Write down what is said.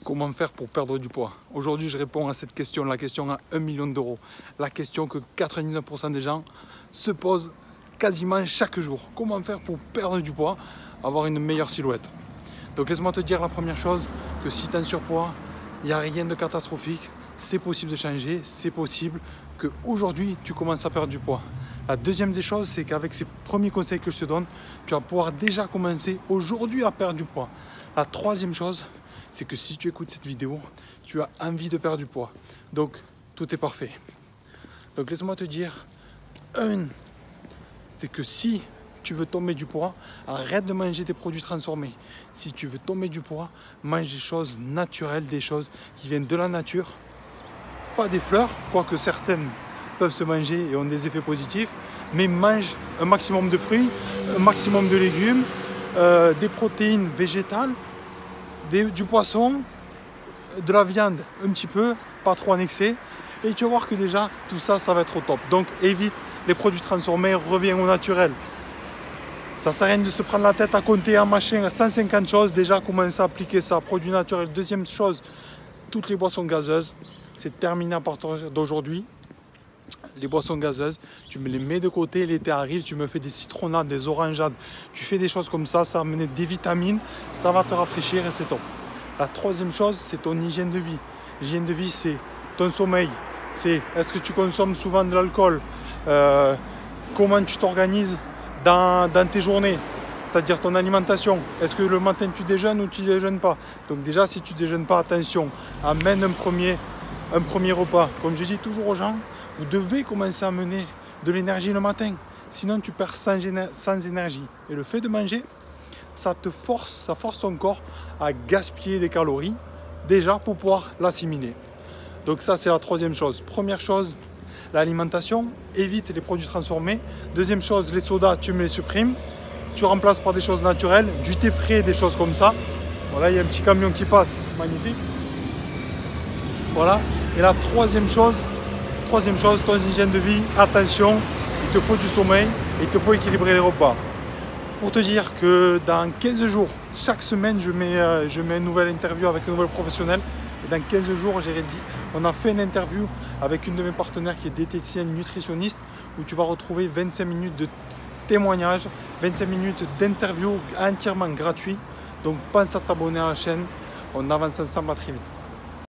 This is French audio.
Comment faire pour perdre du poids? Aujourd'hui, je réponds à cette question, la question à 1 million d'euros. La question que 99% des gens se posent quasiment chaque jour. Comment faire pour perdre du poids, avoir une meilleure silhouette? Donc laisse-moi te dire la première chose, que si tu es en surpoids, il n'y a rien de catastrophique. C'est possible de changer, c'est possible qu'aujourd'hui, tu commences à perdre du poids. La deuxième des choses, c'est qu'avec ces premiers conseils que je te donne, tu vas pouvoir déjà commencer aujourd'hui à perdre du poids. La troisième chose, c'est que si tu écoutes cette vidéo, tu as envie de perdre du poids. Donc, tout est parfait. Donc, laisse-moi te dire, c'est que si tu veux tomber du poids, arrête de manger des produits transformés. Si tu veux tomber du poids, mange des choses naturelles, des choses qui viennent de la nature. Pas des fleurs, quoique certaines peuvent se manger et ont des effets positifs, mais mange un maximum de fruits, un maximum de légumes, des protéines végétales, du poisson, de la viande un petit peu, pas trop en excès, et tu vas voir que déjà tout ça, ça va être au top. Donc évite les produits transformés, reviens au naturel. Ça ne sert à rien de se prendre la tête à compter un machin à 150 choses, déjà commence à appliquer ça, produits naturels. Deuxième chose, toutes les boissons gazeuses, c'est terminé à partir d'aujourd'hui. Les boissons gazeuses, tu me les mets de côté, l'été arrive, tu me fais des citronnades, des orangeades, tu fais des choses comme ça va amener des vitamines, ça va te rafraîchir et c'est top. La troisième chose, c'est ton hygiène de vie. L'hygiène de vie, c'est ton sommeil, c'est est-ce que tu consommes souvent de l'alcool, comment tu t'organises dans tes journées, c'est-à-dire ton alimentation. Est-ce que le matin tu déjeunes ou tu ne déjeunes pas? Donc déjà, si tu ne déjeunes pas, attention, amène un premier repas. Comme je dis toujours aux gens, vous devez commencer à amener de l'énergie le matin, sinon tu perds sans énergie. Et le fait de manger, ça force ton corps à gaspiller des calories, déjà pour pouvoir l'assimiler. Donc ça, c'est la troisième chose. Première chose, l'alimentation, évite les produits transformés. Deuxième chose, les sodas, tu me les supprimes. Tu remplaces par des choses naturelles, du thé frais, des choses comme ça. Voilà, il y a un petit camion qui passe, magnifique. Voilà. Et la troisième chose, ton hygiène de vie, attention, il te faut du sommeil et il te faut équilibrer les repas. Pour te dire que dans 15 jours, chaque semaine, je mets une nouvelle interview avec un nouvel professionnel. Et dans 15 jours, on a fait une interview avec une de mes partenaires qui est diététicienne nutritionniste où tu vas retrouver 25 minutes de témoignage, 25 minutes d'interview entièrement gratuit. Donc pense à t'abonner à la chaîne. On avance ensemble, à très vite.